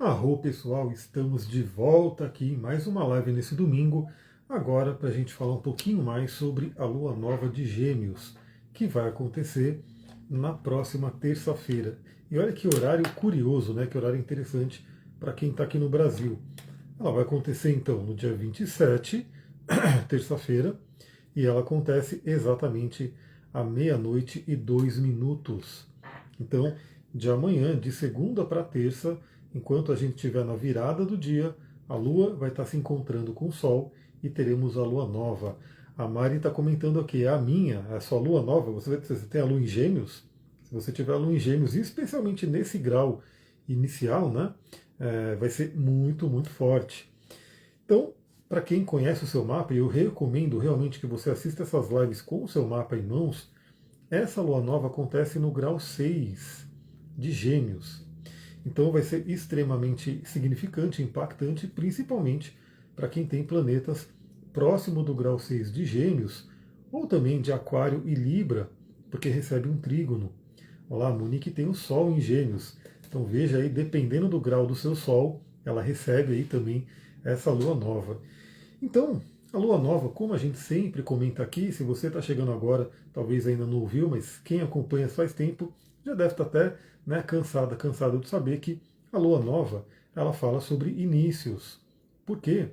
Arro pessoal, estamos de volta aqui em mais uma live nesse domingo, agora para a gente falar um pouquinho mais sobre a lua nova de Gêmeos, que vai acontecer na próxima terça-feira. E olha que horário curioso, né? Que horário interessante para quem está aqui no Brasil. Ela vai acontecer então no dia 27, terça-feira, e ela acontece exatamente à meia-noite e 2 minutos. Então, de amanhã, de segunda para terça, enquanto a gente estiver na virada do dia, a Lua vai estar se encontrando com o Sol e teremos a Lua nova. A Mari está comentando aqui, é a minha, é a sua Lua nova, você tem a Lua em Gêmeos? Se você tiver a Lua em Gêmeos, especialmente nesse grau inicial, né, vai ser muito, muito forte. Então, para quem conhece o seu mapa, e eu recomendo realmente que você assista essas lives com o seu mapa em mãos, essa lua nova acontece no grau 6 de Gêmeos. Então vai ser extremamente significante, impactante, principalmente para quem tem planetas próximo do grau 6 de Gêmeos, ou também de Aquário e Libra, porque recebe um trígono. Olá, a Monique tem o Sol em Gêmeos. Então veja aí, dependendo do grau do seu Sol, ela recebe aí também essa lua nova. Então, a lua nova, como a gente sempre comenta aqui, se você está chegando agora, talvez ainda não ouviu, mas quem acompanha faz tempo, já deve estar até, né, cansado de saber que a lua nova, ela fala sobre inícios. Porque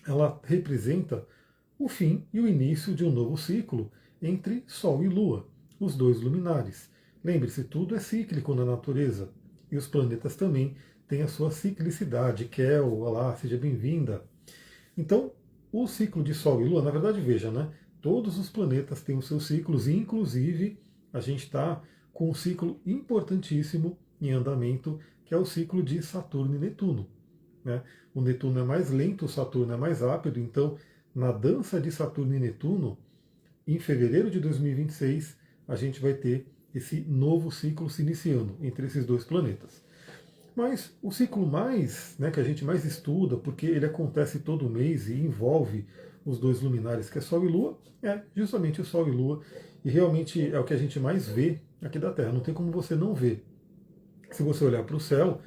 ela representa o fim e o início de um novo ciclo entre Sol e Lua, os dois luminares. Lembre-se, tudo é cíclico na natureza. E os planetas também têm a sua ciclicidade. Kel, olá, seja bem-vinda. Então, o ciclo de Sol e Lua, na verdade, veja, né? Todos os planetas têm os seus ciclos, e inclusive a gente está com um ciclo importantíssimo em andamento, que é o ciclo de Saturno e Netuno. Né? O Netuno é mais lento, o Saturno é mais rápido, então, na dança de Saturno e Netuno, em fevereiro de 2026, a gente vai ter esse novo ciclo se iniciando entre esses dois planetas. Mas o ciclo mais, né, que a gente mais estuda, porque ele acontece todo mês e envolve os dois luminares, que é Sol e Lua, é justamente o Sol e Lua, e realmente é o que a gente mais vê aqui da Terra. Não tem como você não ver. Se você olhar para o céu,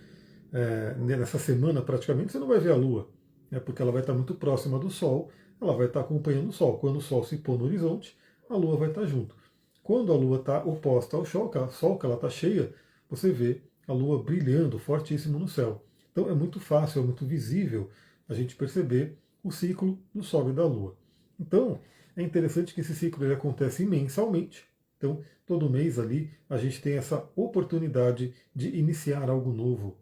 nessa semana praticamente, você não vai ver a Lua, né, porque ela vai estar muito próxima do Sol, ela vai estar acompanhando o Sol. Quando o Sol se pôr no horizonte, a Lua vai estar junto. Quando a Lua está oposta ao Sol, que ela está cheia, você vê a Lua brilhando fortíssimo no céu. Então é muito fácil, é muito visível a gente perceber o ciclo do Sol e da Lua. Então é interessante que esse ciclo ele acontece mensalmente. Então todo mês ali a gente tem essa oportunidade de iniciar algo novo,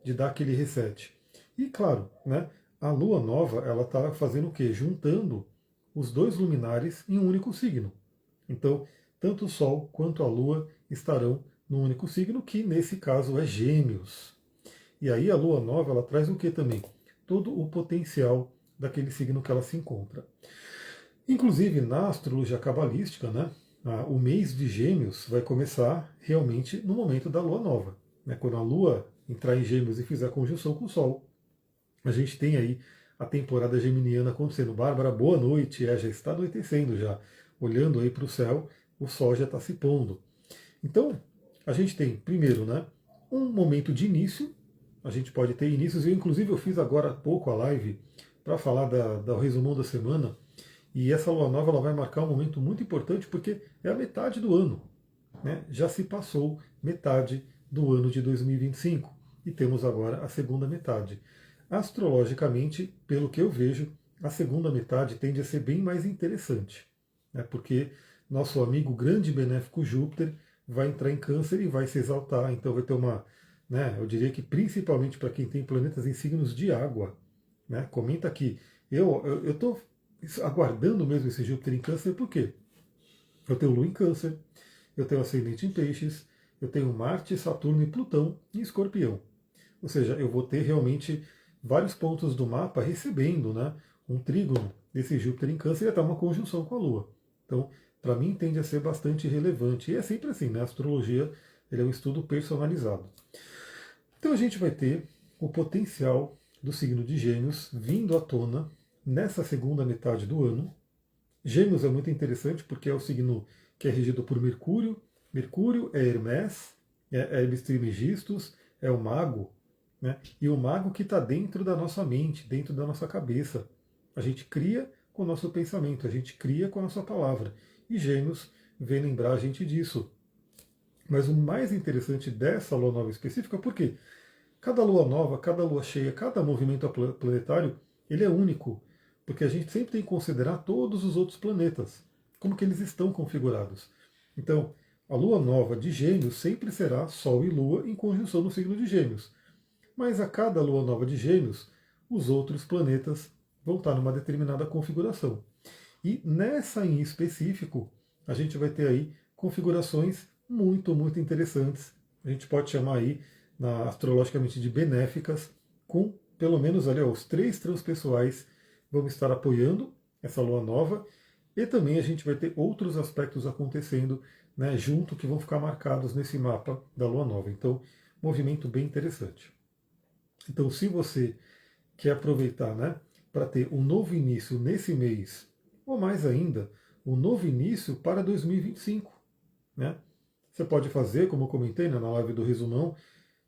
de dar aquele reset. E claro, né, a Lua nova ela está fazendo o quê? Juntando os dois luminares em um único signo. Então tanto o Sol quanto a Lua estarão num único signo, que nesse caso é Gêmeos. E aí a Lua nova ela traz o que também? Todo o potencial daquele signo que ela se encontra. Inclusive na astrologia cabalística, né, o mês de Gêmeos vai começar realmente no momento da Lua nova. Né, quando a Lua entrar em Gêmeos e fizer conjunção com o Sol, a gente tem aí a temporada geminiana acontecendo. Bárbara, boa noite. Já está anoitecendo já. Olhando aí para o céu, o Sol já está se pondo. Então, a gente tem, primeiro, né, um momento de início. A gente pode ter inícios. Inclusive, eu fiz agora há pouco a live para falar da resumão da semana. E essa lua nova ela vai marcar um momento muito importante porque é a metade do ano. Né? Já se passou metade do ano de 2025 e temos agora a segunda metade. Astrologicamente, pelo que eu vejo, a segunda metade tende a ser bem mais interessante, né? Porque nosso amigo grande benéfico Júpiter vai entrar em Câncer e vai se exaltar, então vai ter uma, né, eu diria que principalmente para quem tem planetas em signos de água, né? Comenta aqui, eu estou aguardando mesmo esse Júpiter em Câncer, por quê? Eu tenho Lua em Câncer, eu tenho ascendente em Peixes, eu tenho Marte, Saturno e Plutão em Escorpião. Ou seja, eu vou ter realmente vários pontos do mapa recebendo, né, um trígono desse Júpiter em Câncer e até uma conjunção com a Lua. Então, para mim, tende a ser bastante relevante. E é sempre assim, né? A astrologia ele é um estudo personalizado. Então, a gente vai ter o potencial do signo de Gêmeos vindo à tona nessa segunda metade do ano. Gêmeos é muito interessante porque é o signo que é regido por Mercúrio. Mercúrio é Hermes, é Hermes Trismegistus, é o mago, né? E o mago que está dentro da nossa mente, dentro da nossa cabeça. A gente cria com o nosso pensamento, a gente cria com a nossa palavra. E Gêmeos vem lembrar a gente disso. Mas o mais interessante dessa lua nova específica, porque cada lua nova, cada lua cheia, cada movimento planetário, ele é único, porque a gente sempre tem que considerar todos os outros planetas, como que eles estão configurados. Então, a lua nova de Gêmeos sempre será Sol e Lua em conjunção no signo de Gêmeos. Mas a cada lua nova de Gêmeos, os outros planetas vão estar numa determinada configuração. E nessa em específico, a gente vai ter aí configurações muito interessantes. A gente pode chamar aí, astrologicamente, de benéficas, com pelo menos ali os 3 transpessoais vão estar apoiando essa lua nova. E também a gente vai ter outros aspectos acontecendo, né, junto, que vão ficar marcados nesse mapa da lua nova. Então, movimento bem interessante. Então, se você quer aproveitar, né, para ter um novo início nesse mês, ou mais ainda, um novo início para 2025, né? Você pode fazer, como eu comentei, né, na live do resumão,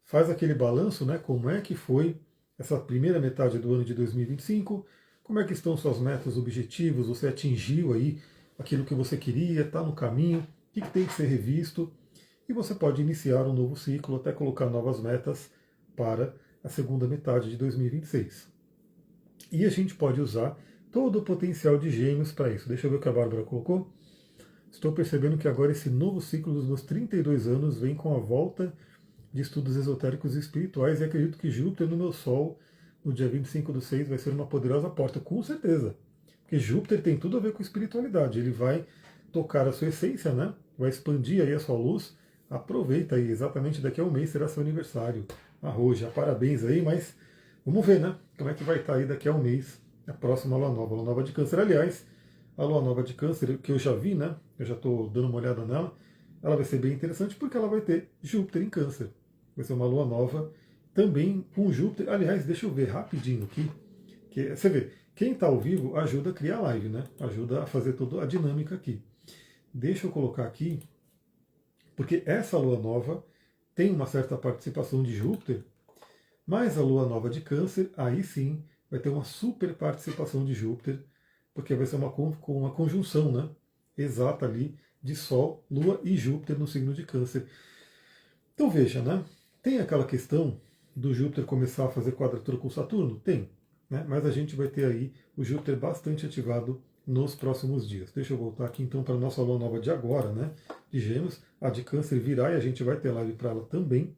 faz aquele balanço, né, como é que foi essa primeira metade do ano de 2025, como é que estão suas metas, objetivos, você atingiu aí aquilo que você queria, está no caminho, o que tem que ser revisto, e você pode iniciar um novo ciclo, até colocar novas metas para a segunda metade de 2026. E a gente pode usar todo o potencial de Gêmeos para isso. Deixa eu ver o que a Bárbara colocou. Estou percebendo que agora esse novo ciclo dos meus 32 anos vem com a volta de estudos esotéricos e espirituais, e acredito que Júpiter no meu Sol, no dia 25/6, vai ser uma poderosa porta, com certeza. Porque Júpiter tem tudo a ver com espiritualidade, ele vai tocar a sua essência, né? Vai expandir aí a sua luz. Aproveita aí, exatamente daqui a um mês será seu aniversário. Arroja, parabéns aí, mas vamos ver, né? Como é que vai estar aí daqui a um mês a próxima lua nova de Câncer. Aliás, a lua nova de Câncer, que eu já vi, né? Eu já estou dando uma olhada nela. Ela vai ser bem interessante porque ela vai ter Júpiter em Câncer. Vai ser uma lua nova também com Júpiter. Aliás, deixa eu ver rapidinho aqui. Que, você vê, quem está ao vivo ajuda a criar a live, né? Ajuda a fazer toda a dinâmica aqui. Deixa eu colocar aqui, porque essa lua nova tem uma certa participação de Júpiter, mas a lua nova de Câncer, aí sim, vai ter uma super participação de Júpiter, porque vai ser uma conjunção, né, exata ali de Sol, Lua e Júpiter no signo de Câncer. Então veja, né, tem aquela questão do Júpiter começar a fazer quadratura com Saturno? Tem, né, mas a gente vai ter aí o Júpiter bastante ativado nos próximos dias. Deixa eu voltar aqui então para a nossa lua nova de agora, né, de Gêmeos. A de Câncer virá e a gente vai ter live para ela também.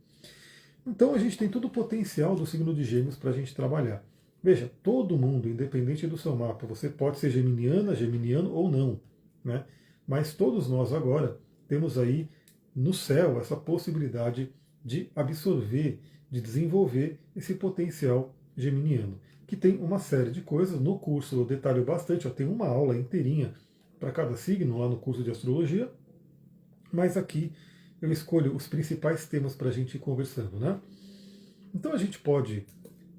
Então a gente tem todo o potencial do signo de Gêmeos para a gente trabalhar. Veja, todo mundo, independente do seu mapa, você pode ser geminiana, geminiano ou não, né? Mas todos nós agora temos aí no céu essa possibilidade de absorver, de desenvolver esse potencial geminiano, que tem uma série de coisas. No curso eu detalho bastante, eu tenho uma aula inteirinha para cada signo lá no curso de astrologia, mas aqui eu escolho os principais temas para a gente ir conversando, né? Então a gente pode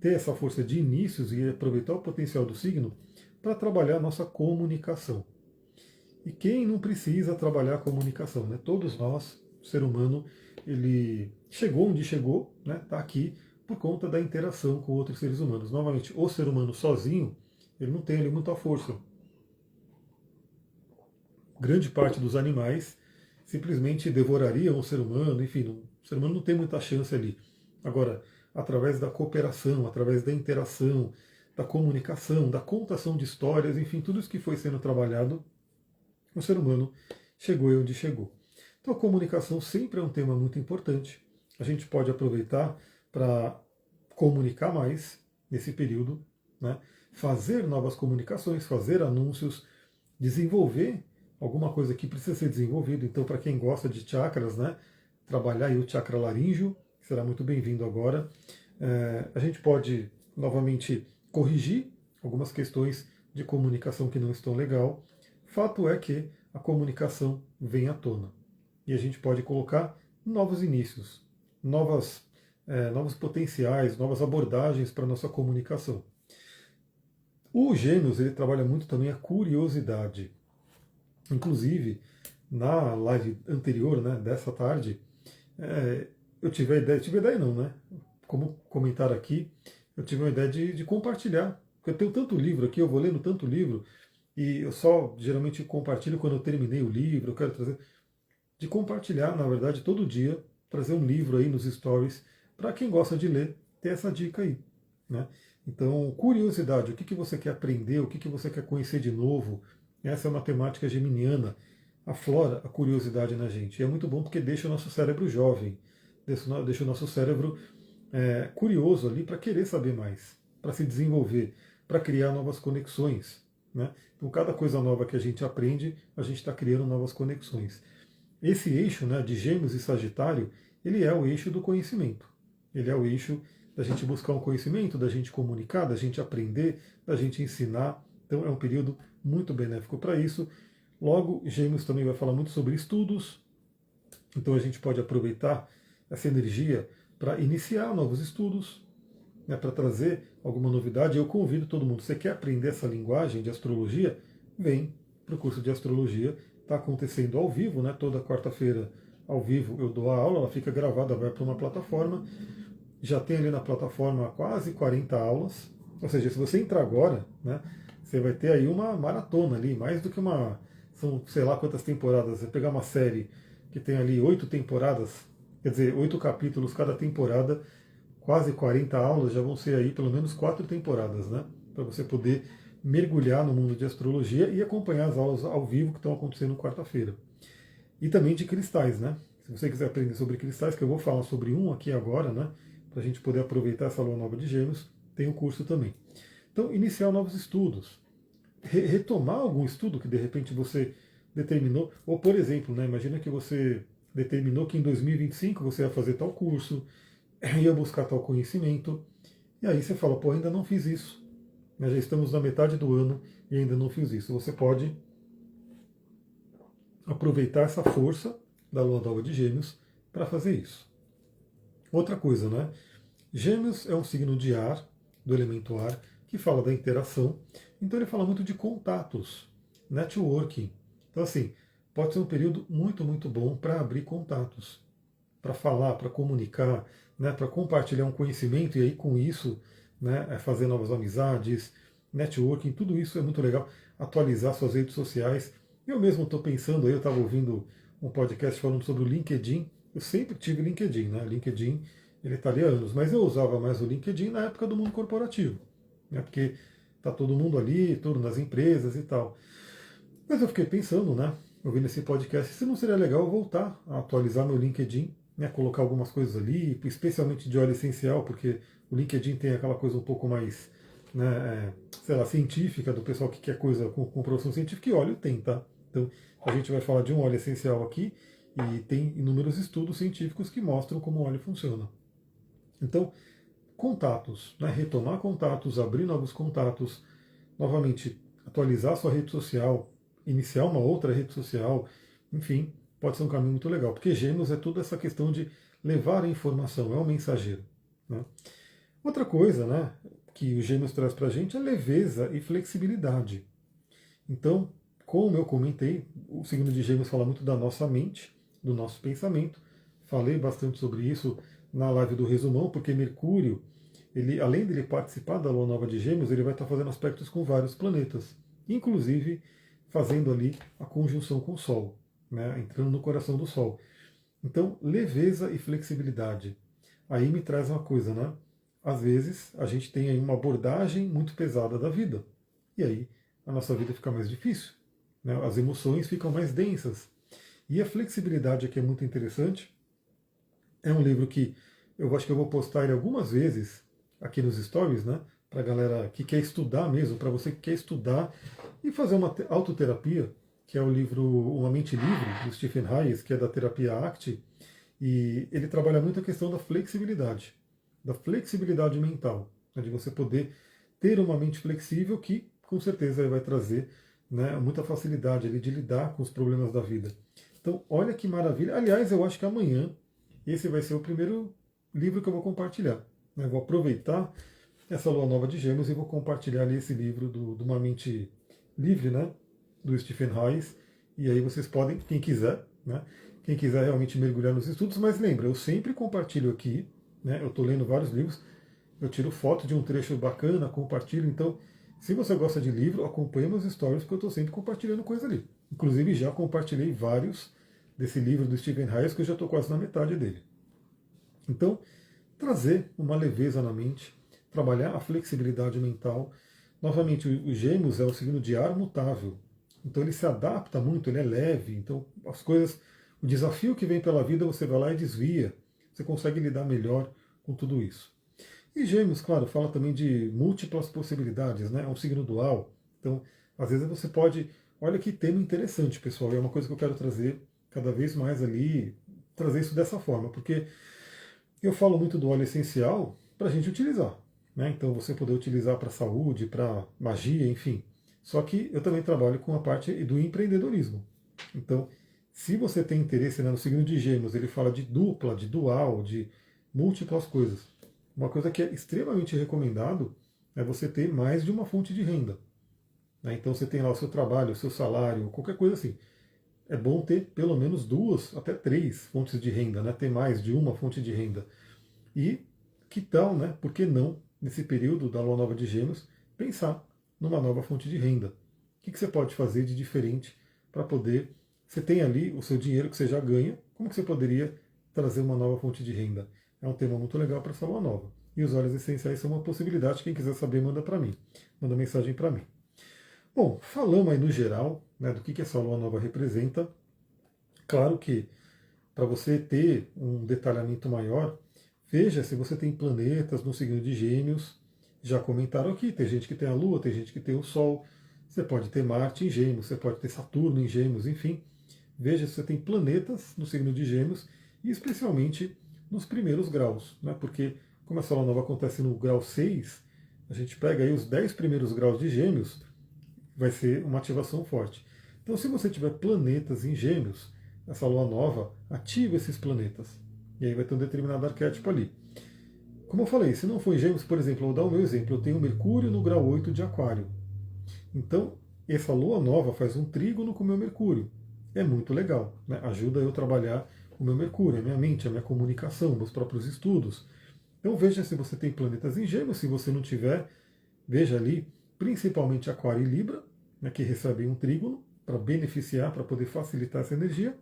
ter essa força de inícios e aproveitar o potencial do signo para trabalhar a nossa comunicação. E quem não precisa trabalhar a comunicação, né? Todos nós, o ser humano, ele chegou onde chegou, né? Está aqui por conta da interação com outros seres humanos. Novamente, o ser humano sozinho, ele não tem ali muita força. Grande parte dos animais simplesmente devorariam o ser humano, enfim, o ser humano não tem muita chance ali. Agora, através da cooperação, através da interação, da comunicação, da contação de histórias, enfim, tudo isso que foi sendo trabalhado, o ser humano chegou onde chegou. Então a comunicação sempre é um tema muito importante. A gente pode aproveitar para comunicar mais nesse período, né? Fazer novas comunicações, fazer anúncios, desenvolver alguma coisa que precisa ser desenvolvido. Então, para quem gosta de chakras, né, trabalhar aí o chakra laríngeo, que será muito bem-vindo agora. A gente pode, novamente, corrigir algumas questões de comunicação que não estão legal. Fato é que a comunicação vem à tona. E a gente pode colocar novos inícios, novos potenciais, novas abordagens para a nossa comunicação. O Gêmeos, ele trabalha muito também a curiosidade. Inclusive, na live anterior, né, dessa tarde, eu tive a ideia não, né? como comentar aqui, eu tive uma ideia de compartilhar. Porque eu tenho tanto livro aqui, eu vou lendo tanto livro, e eu só geralmente compartilho quando eu terminei o livro, eu quero trazer. De compartilhar, na verdade, todo dia, trazer um livro aí nos stories, para quem gosta de ler, ter essa dica aí. Né? Então, curiosidade, o que você quer aprender, o que você quer conhecer de novo, essa é uma temática geminiana, aflora a curiosidade na gente. E é muito bom porque deixa o nosso cérebro jovem, deixa o nosso cérebro curioso ali para querer saber mais, para se desenvolver, para criar novas conexões. Né? Então, cada coisa nova que a gente aprende, a gente está criando novas conexões. Esse eixo, né, de Gêmeos e Sagitário, ele é o eixo do conhecimento. Ele é o eixo da gente buscar um conhecimento, da gente comunicar, da gente aprender, da gente ensinar. Então é um período muito benéfico para isso. Logo, Gêmeos também vai falar muito sobre estudos. Então a gente pode aproveitar essa energia para iniciar novos estudos, né, para trazer alguma novidade. Eu convido todo mundo, você quer aprender essa linguagem de astrologia? Vem para o curso de astrologia. Está acontecendo ao vivo, né, toda quarta-feira ao vivo eu dou a aula, ela fica gravada, vai para uma plataforma. Já tem ali na plataforma quase 40 aulas. Ou seja, se você entrar agora, né, você vai ter aí uma maratona ali, mais do que uma. São sei lá quantas temporadas. Você pegar uma série que tem ali 8 temporadas, quer dizer, 8 capítulos cada temporada, quase 40 aulas, já vão ser aí pelo menos 4 temporadas, né? Para você poder mergulhar no mundo de astrologia e acompanhar as aulas ao vivo que estão acontecendo quarta-feira. E também de cristais, né? Se você quiser aprender sobre cristais, que eu vou falar sobre um aqui agora, né? Para a gente poder aproveitar essa lua nova de Gêmeos, tem o curso também. Então, iniciar novos estudos. Retomar algum estudo que de repente você determinou, ou por exemplo, né, imagina que você determinou que em 2025 você ia fazer tal curso, ia buscar tal conhecimento, e aí você fala, pô, ainda não fiz isso. Já estamos na metade do ano e ainda não fiz isso. Você pode aproveitar essa força da lua nova de Gêmeos para fazer isso. Outra coisa, né? Gêmeos é um signo de ar, do elemento ar, que fala da interação. Então ele fala muito de contatos, networking. Então assim, pode ser um período muito, muito bom para abrir contatos, para falar, para comunicar, né, para compartilhar um conhecimento e aí com isso, né, fazer novas amizades, networking, tudo isso é muito legal. Atualizar suas redes sociais. Eu mesmo estou pensando aí, eu estava ouvindo um podcast falando sobre o LinkedIn. Eu sempre tive LinkedIn, né? LinkedIn, ele está ali há anos, mas eu usava mais o LinkedIn na época do mundo corporativo, né? Porque tá todo mundo ali, tudo nas empresas e tal. Mas eu fiquei pensando, né? Ouvindo esse podcast, se não seria legal eu voltar a atualizar meu LinkedIn, né? Colocar algumas coisas ali, especialmente de óleo essencial, porque o LinkedIn tem aquela coisa um pouco mais, né, sei lá, científica, do pessoal que quer coisa com comprovação científica, e óleo tem, tá? Então, a gente vai falar de um óleo essencial aqui, e tem inúmeros estudos científicos que mostram como o óleo funciona. Então, contatos, né? Retomar contatos, abrir novos contatos, novamente atualizar sua rede social, iniciar uma outra rede social, enfim, pode ser um caminho muito legal, porque Gêmeos é toda essa questão de levar a informação, é um mensageiro. Né? Outra coisa, né, que o Gêmeos traz para a gente é leveza e flexibilidade. Então, como eu comentei, o signo de Gêmeos fala muito da nossa mente, do nosso pensamento. Falei bastante sobre isso na live do resumão, porque Mercúrio, ele, além de ele participar da lua nova de Gêmeos, ele vai estar fazendo aspectos com vários planetas, inclusive fazendo ali a conjunção com o Sol, né, entrando no coração do Sol. Então, leveza e flexibilidade. Aí me traz uma coisa, né? Às vezes a gente tem aí uma abordagem muito pesada da vida. E aí a nossa vida fica mais difícil. Né? As emoções ficam mais densas. E a flexibilidade aqui é muito interessante. É um livro que eu acho que eu vou postar ele algumas vezes aqui nos stories, né? Para a galera que quer estudar mesmo, para você que quer estudar e fazer uma autoterapia, que é o livro Uma Mente Livre, do Stephen Hayes, que é da terapia ACT, e ele trabalha muito a questão da flexibilidade mental, né? De você poder ter uma mente flexível que, com certeza, vai trazer, né, muita facilidade ali de lidar com os problemas da vida. Então, olha que maravilha. Aliás, eu acho que amanhã esse vai ser o primeiro livro que eu vou compartilhar. Né? Vou aproveitar essa lua nova de Gêmeos e vou compartilhar ali esse livro do Uma Mente Livre, né? Do Stephen Hayes. E aí vocês podem, quem quiser, né? Quem quiser realmente mergulhar nos estudos, mas lembra, eu sempre compartilho aqui, né? Eu estou lendo vários livros, eu tiro foto de um trecho bacana, compartilho. Então, se você gosta de livro, acompanhe meus stories, porque eu estou sempre compartilhando coisa ali. Inclusive, já compartilhei vários desse livro do Stephen Hayes, que eu já estou quase na metade dele. Então, trazer uma leveza na mente, trabalhar a flexibilidade mental. Novamente, o Gêmeos é o signo de ar mutável. Então, ele se adapta muito, ele é leve. Então, as coisas, o desafio que vem pela vida, você vai lá e desvia. Você consegue lidar melhor com tudo isso. E Gêmeos, claro, fala também de múltiplas possibilidades, né? É um signo dual. Então, às vezes você pode. Olha que tema interessante, pessoal. É uma coisa que eu quero trazer cada vez mais ali, trazer isso dessa forma, porque eu falo muito do óleo essencial para a gente utilizar. Né? Então, você poder utilizar para saúde, para magia, enfim. Só que eu também trabalho com a parte do empreendedorismo. Então, se você tem interesse, né, no signo de Gêmeos, ele fala de dupla, de dual, de múltiplas coisas. Uma coisa que é extremamente recomendado é você ter mais de uma fonte de renda. Né? Então você tem lá o seu trabalho, o seu salário, qualquer coisa assim. É bom ter pelo menos duas, até três fontes de renda, né? Ter mais de uma fonte de renda. E que tal, né? Por que não, nesse período da Lua Nova de Gêmeos, pensar numa nova fonte de renda? O que você pode fazer de diferente para poder. Você tem ali o seu dinheiro que você já ganha, como que você poderia trazer uma nova fonte de renda? É um tema muito legal para essa Lua Nova. E os óleos essenciais são uma possibilidade. Quem quiser saber, manda para mim. Manda mensagem para mim. Bom, falamos aí no geral, né, do que essa Lua Nova representa. Claro que para você ter um detalhamento maior, veja se você tem planetas no signo de Gêmeos. Já comentaram aqui, tem gente que tem a Lua, tem gente que tem o Sol. Você pode ter Marte em Gêmeos, você pode ter Saturno em Gêmeos, enfim. Veja se você tem planetas no signo de Gêmeos, e especialmente nos primeiros graus, né? Porque como essa Lua Nova acontece no grau 6, a gente pega aí os 10 primeiros graus de Gêmeos, vai ser uma ativação forte. Então, se você tiver planetas em Gêmeos, essa Lua Nova ativa esses planetas. E aí vai ter um determinado arquétipo ali. Como eu falei, se não for em Gêmeos, por exemplo, eu vou dar o meu exemplo. Eu tenho Mercúrio no grau 8 de Aquário. Então, essa Lua Nova faz um trígono com o meu Mercúrio. É muito legal. Né? Ajuda eu a trabalhar o meu Mercúrio, a minha mente, a minha comunicação, meus próprios estudos. Então veja se você tem planetas em Gêmeos. Se você não tiver, veja ali, principalmente Aquário e Libra, né, que recebem um trígono para beneficiar, para poder facilitar essa energia.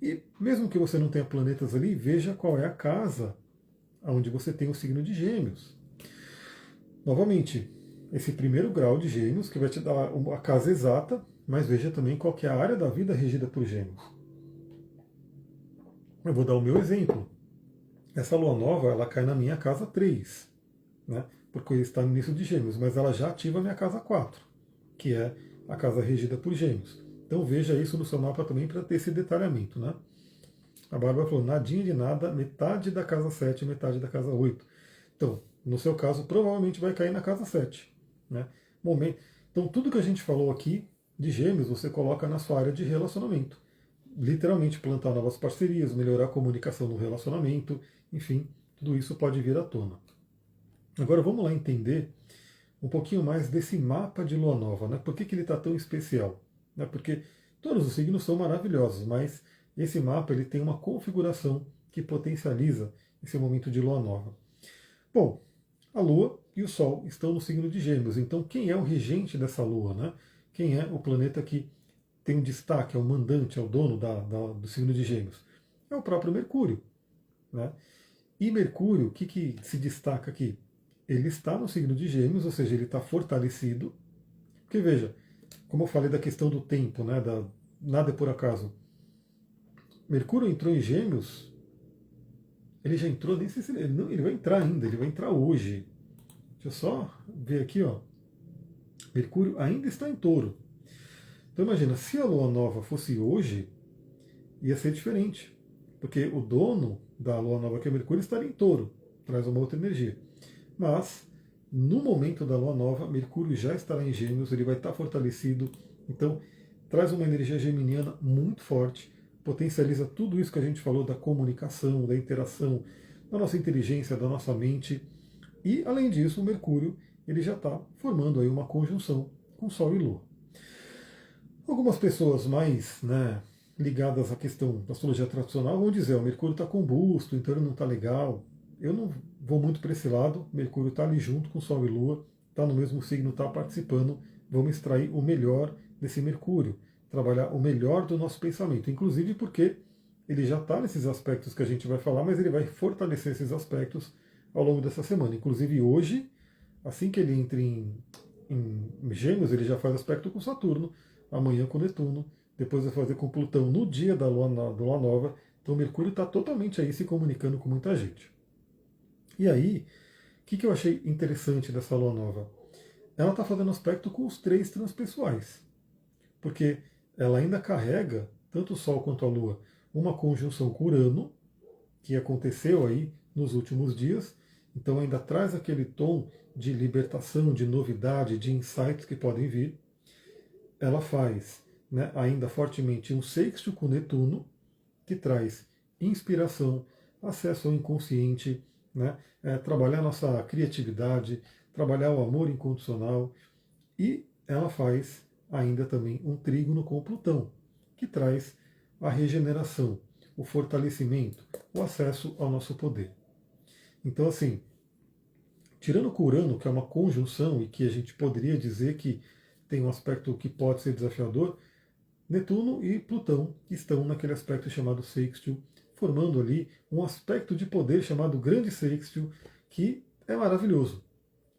E mesmo que você não tenha planetas ali, veja qual é a casa onde você tem o signo de Gêmeos. Novamente, esse primeiro grau de Gêmeos, que vai te dar a casa exata, mas veja também qual que é a área da vida regida por Gêmeos. Eu vou dar o meu exemplo. Essa lua nova, ela cai na minha casa 3, né? Porque está no início de Gêmeos, mas ela já ativa a minha casa 4, que é a casa regida por Gêmeos. Então veja isso no seu mapa também para ter esse detalhamento, né? A Bárbara falou, nadinha de nada, metade da casa 7, metade da casa 8. Então, no seu caso, provavelmente vai cair na casa 7. Né? Momento. Então, tudo que a gente falou aqui de Gêmeos, você coloca na sua área de relacionamento. Literalmente, plantar novas parcerias, melhorar a comunicação no relacionamento, enfim, tudo isso pode vir à tona. Agora, vamos lá entender um pouquinho mais desse mapa de Lua Nova. Né? Por que ele está tão especial? Né? Porque todos os signos são maravilhosos, mas esse mapa ele tem uma configuração que potencializa esse momento de Lua Nova. Bom, a Lua e o Sol estão no signo de Gêmeos. Então, quem é o regente dessa Lua? Né? Quem é o planeta que tem um destaque, é o mandante, é o dono do signo de Gêmeos? É o próprio Mercúrio. Né? E Mercúrio, o que se destaca aqui? Ele está no signo de Gêmeos, ou seja, ele está fortalecido. Porque veja, como eu falei da questão do tempo, né, nada é por acaso. Mercúrio entrou em Gêmeos, ele já entrou, nem sei se ele vai entrar ainda, ele vai entrar hoje. Deixa eu só ver aqui, ó. Mercúrio ainda está em Touro. Então imagina, se a Lua Nova fosse hoje, ia ser diferente. Porque o dono da Lua Nova, que é Mercúrio, estaria em Touro, traz uma outra energia. Mas, no momento da Lua Nova, Mercúrio já estará em Gêmeos, ele vai estar fortalecido. Então, traz uma energia geminiana muito forte, potencializa tudo isso que a gente falou da comunicação, da interação, da nossa inteligência, da nossa mente. E, além disso, o Mercúrio ele já está formando aí uma conjunção com Sol e Lua. Algumas pessoas mais ligadas à questão da astrologia tradicional vão dizer o Mercúrio está combusto, então ele não está legal. eu não vou muito para esse lado. Mercúrio está ali junto com Sol e Lua, está no mesmo signo, está participando. Vamos extrair o melhor desse Mercúrio, trabalhar o melhor do nosso pensamento, inclusive porque ele já está nesses aspectos que a gente vai falar, mas ele vai fortalecer esses aspectos ao longo dessa semana. Inclusive hoje, assim que ele entra em Gêmeos, ele já faz aspecto com Saturno, amanhã com Netuno, depois vai fazer com Plutão no dia da Lua Nova. Então Mercúrio está totalmente aí se comunicando com muita gente. E aí, o que eu achei interessante dessa Lua Nova? Ela está fazendo aspecto com os três transpessoais, porque ela ainda carrega, tanto o Sol quanto a Lua, uma conjunção com Urano, que aconteceu aí nos últimos dias, então ainda traz aquele tom de libertação, de novidade, de insights que podem vir. Ela faz, né, ainda fortemente um sexto com Netuno, que traz inspiração, acesso ao inconsciente, né, trabalhar nossa criatividade, trabalhar o amor incondicional, e ela faz ainda também um trígono com Plutão, que traz a regeneração, o fortalecimento, o acesso ao nosso poder. Então, assim, tirando com Urano, que é uma conjunção e que a gente poderia dizer que tem um aspecto que pode ser desafiador, Netuno e Plutão estão naquele aspecto chamado sextil, formando ali um aspecto de poder chamado grande sextil, que é maravilhoso.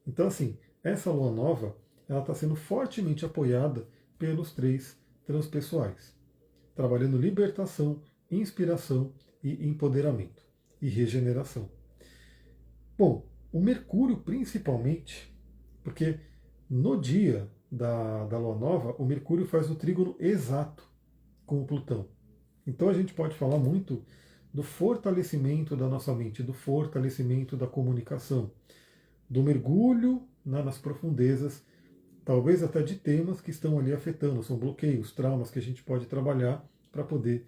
Então, assim, essa lua nova, ela está sendo fortemente apoiada pelos três transpessoais, trabalhando libertação, inspiração e empoderamento e regeneração. Bom, o Mercúrio principalmente, porque no dia da Lua Nova, o Mercúrio faz o trígono exato com o Plutão. Então a gente pode falar muito do fortalecimento da nossa mente, do fortalecimento da comunicação, do mergulho, né, nas profundezas, talvez até de temas que estão ali afetando, são bloqueios, traumas que a gente pode trabalhar para poder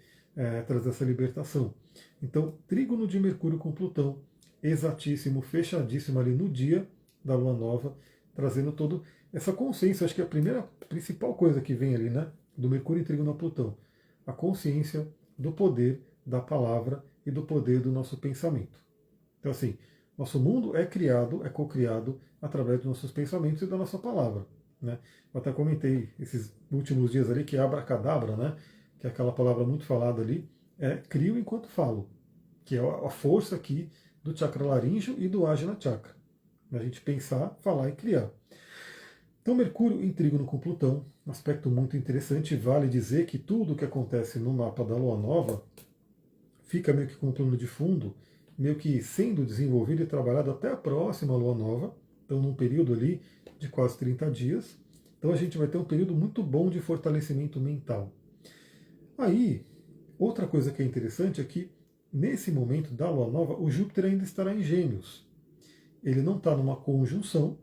trazer essa libertação. Então, trígono de Mercúrio com Plutão, exatíssimo, fechadíssimo ali no dia da Lua Nova, trazendo toda essa consciência. Acho que é a primeira, principal coisa que vem ali, né, do Mercúrio em trígono a Plutão, a consciência do poder da palavra e do poder do nosso pensamento. Então, assim, nosso mundo é criado, é co-criado através dos nossos pensamentos e da nossa palavra. Né? Eu até comentei esses últimos dias ali que é abracadabra, né? Que é aquela palavra muito falada ali, crio enquanto falo, que é a força aqui do chakra laríngeo e do Ajna chakra. A gente pensar, falar e criar. Então, Mercúrio em trígono com Plutão, um aspecto muito interessante. Vale dizer que tudo o que acontece no mapa da Lua Nova fica meio que com um plano de fundo, meio que sendo desenvolvido e trabalhado até a próxima Lua Nova, então num período ali de quase 30 dias. Então a gente vai ter um período muito bom de fortalecimento mental. Aí, outra coisa que é interessante é que nesse momento da Lua Nova, o Júpiter ainda estará em Gêmeos. Ele não está numa conjunção,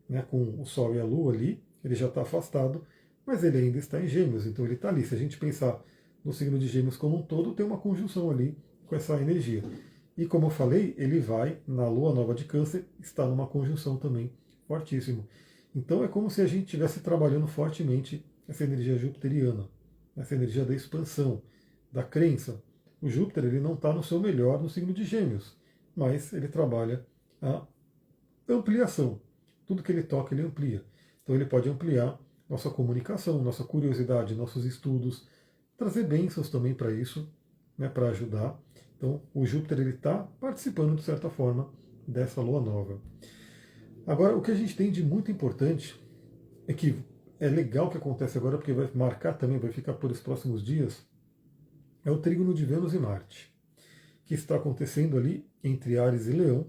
né, com o Sol e a Lua ali, ele já está afastado, mas ele ainda está em Gêmeos, então ele está ali. Se a gente pensar no signo de Gêmeos como um todo, tem uma conjunção ali com essa energia. E como eu falei, ele vai, na Lua Nova de Câncer, está numa conjunção também fortíssimo. Então é como se a gente estivesse trabalhando fortemente essa energia jupiteriana, essa energia da expansão, da crença. O Júpiter ele não está no seu melhor no signo de Gêmeos, mas ele trabalha a ampliação. Tudo que ele toca, ele amplia. Então ele pode ampliar nossa comunicação, nossa curiosidade, nossos estudos, trazer bênçãos também para isso, né, para ajudar. Então o Júpiter ele está participando de certa forma dessa lua nova. Agora o que a gente tem de muito importante é que é legal que acontece agora porque vai marcar também, vai ficar por os próximos dias, é o trígono de Vênus e Marte, que está acontecendo ali entre Áries e Leão.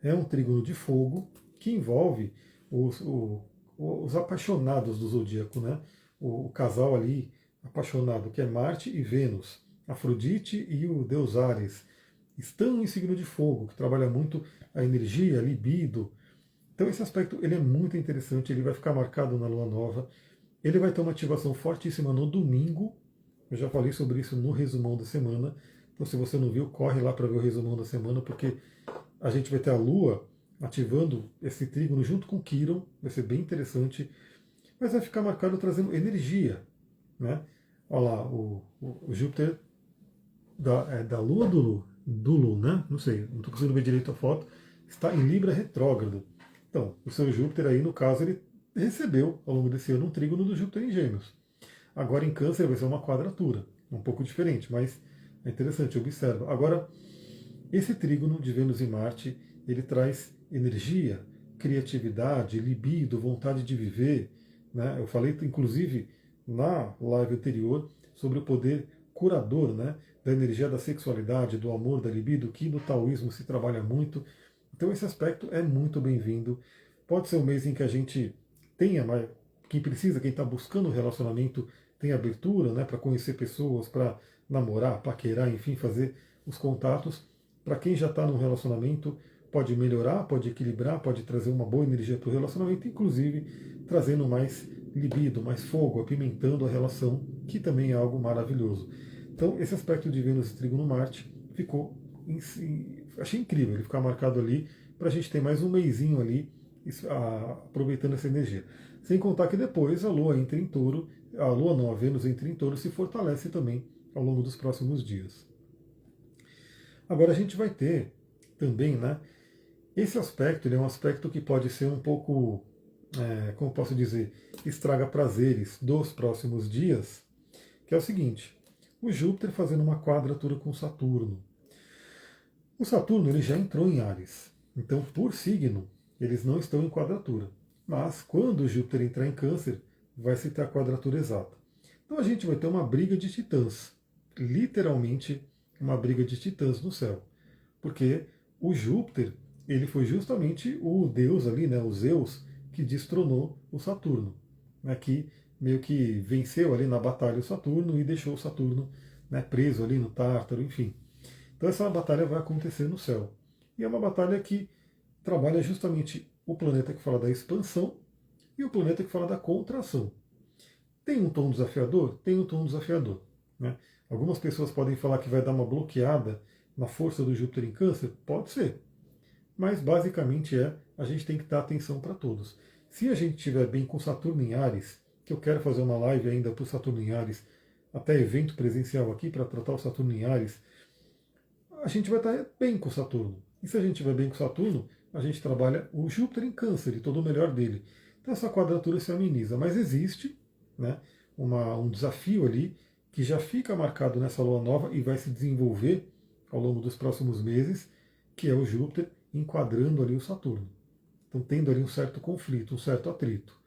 É um trígono de fogo que envolve os apaixonados do zodíaco, né? O casal ali apaixonado, que é Marte e Vênus, Afrodite e o deus Ares, estão em signo de fogo, que trabalha muito a energia, a libido. Então esse aspecto ele é muito interessante, ele vai ficar marcado na lua nova, ele vai ter uma ativação fortíssima no domingo, eu já falei sobre isso no resumão da semana, então se você não viu, corre lá para ver o resumão da semana, porque a gente vai ter a Lua ativando esse trígono junto com Quiron, vai ser bem interessante, mas vai ficar marcado trazendo energia. Né? Olha lá, o Júpiter da Lua do Lu, né? Não sei, não estou conseguindo ver direito a foto, está em Libra retrógrado. Então, o seu Júpiter aí, no caso, ele recebeu ao longo desse ano um trígono do Júpiter em Gêmeos. Agora em Câncer vai ser uma quadratura, um pouco diferente, mas é interessante, observa. Agora, esse trígono de Vênus e Marte, ele traz energia, criatividade, libido, vontade de viver. Né? Eu falei, inclusive, na live anterior, sobre o poder curador, né? Da energia da sexualidade, do amor, da libido, que no taoísmo se trabalha muito. Então esse aspecto é muito bem-vindo. Pode ser um mês em que a gente tenha, mas quem precisa, quem está buscando um relacionamento, tem abertura, né, para conhecer pessoas, para namorar, paquerar, enfim, fazer os contatos. Para quem já está num relacionamento, pode melhorar, pode equilibrar, pode trazer uma boa energia para o relacionamento, inclusive trazendo mais libido, mais fogo, apimentando a relação, que também é algo maravilhoso. Então, esse aspecto de Vênus e Trígono Marte ficou, achei incrível ele ficar marcado ali, para a gente ter mais um meizinho ali, aproveitando essa energia. Sem contar que depois a Lua entra em Touro, a Lua não, a Vênus entra em Touro, se fortalece também ao longo dos próximos dias. Agora a gente vai ter também, né, esse aspecto, ele é um aspecto que pode ser um pouco, como posso dizer, estraga prazeres dos próximos dias, que é o seguinte, o Júpiter fazendo uma quadratura com Saturno. O Saturno ele já entrou em Áries, então por signo eles não estão em quadratura. Mas quando o Júpiter entrar em Câncer, vai se ter a quadratura exata. Então a gente vai ter uma briga de titãs, literalmente uma briga de titãs no céu, porque o Júpiter ele foi justamente o deus ali, né, o Zeus, que destronou o Saturno, né, que meio que venceu ali na batalha o Saturno e deixou o Saturno, né, preso ali no Tártaro, enfim. Então essa batalha vai acontecer no céu. E é uma batalha que trabalha justamente o planeta que fala da expansão e o planeta que fala da contração. Tem um tom desafiador? Tem um tom desafiador. Né? Algumas pessoas podem falar que vai dar uma bloqueada na força do Júpiter em Câncer? Pode ser. Mas basicamente a gente tem que dar atenção para todos. Se a gente estiver bem com Saturno em Áries, que eu quero fazer uma live ainda para o Saturno em Áries, até evento presencial aqui para tratar o Saturno em Áries, a gente vai estar bem com Saturno. E se a gente estiver bem com Saturno, a gente trabalha o Júpiter em Câncer e todo o melhor dele. Então essa quadratura se ameniza. Mas existe, né, um desafio ali que já fica marcado nessa lua nova e vai se desenvolver ao longo dos próximos meses, que é o Júpiter enquadrando ali o Saturno. Então tendo ali um certo conflito, um certo atrito.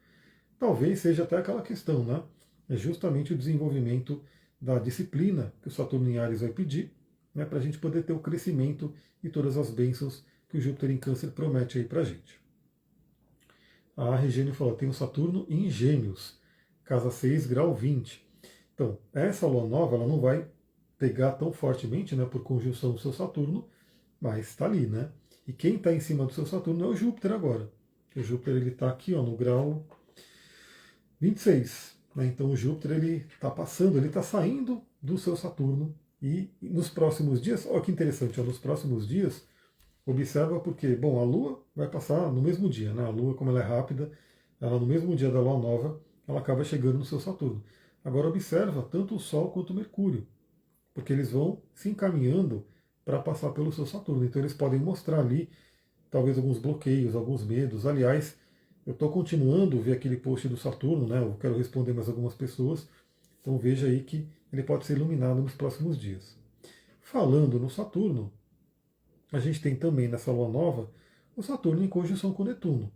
Talvez seja até aquela questão, né? É justamente o desenvolvimento da disciplina que o Saturno em Áries vai pedir, né, para a gente poder ter o crescimento e todas as bênçãos que o Júpiter em Câncer promete aí para a gente. A Regine falou, tem o Saturno em Gêmeos, casa 6, grau 20. Então, essa lua nova ela não vai pegar tão fortemente, né, por conjunção do seu Saturno, mas está ali, né? E quem está em cima do seu Saturno é o Júpiter agora. O Júpiter ele está aqui, ó, no grau 26. Né? Então o Júpiter ele está passando, ele está saindo do seu Saturno e nos próximos dias, olha que interessante, ó, nos próximos dias, observa porque, bom, a Lua vai passar no mesmo dia, né? A Lua, como ela é rápida, ela no mesmo dia da Lua Nova, ela acaba chegando no seu Saturno. Agora observa tanto o Sol quanto o Mercúrio, porque eles vão se encaminhando para passar pelo seu Saturno. Então eles podem mostrar ali talvez alguns bloqueios, alguns medos. Aliás, eu estou continuando a ver aquele post do Saturno, né? Eu quero responder mais algumas pessoas. Então veja aí que ele pode ser iluminado nos próximos dias. Falando no Saturno, a gente tem também nessa lua nova o Saturno em conjunção com Netuno,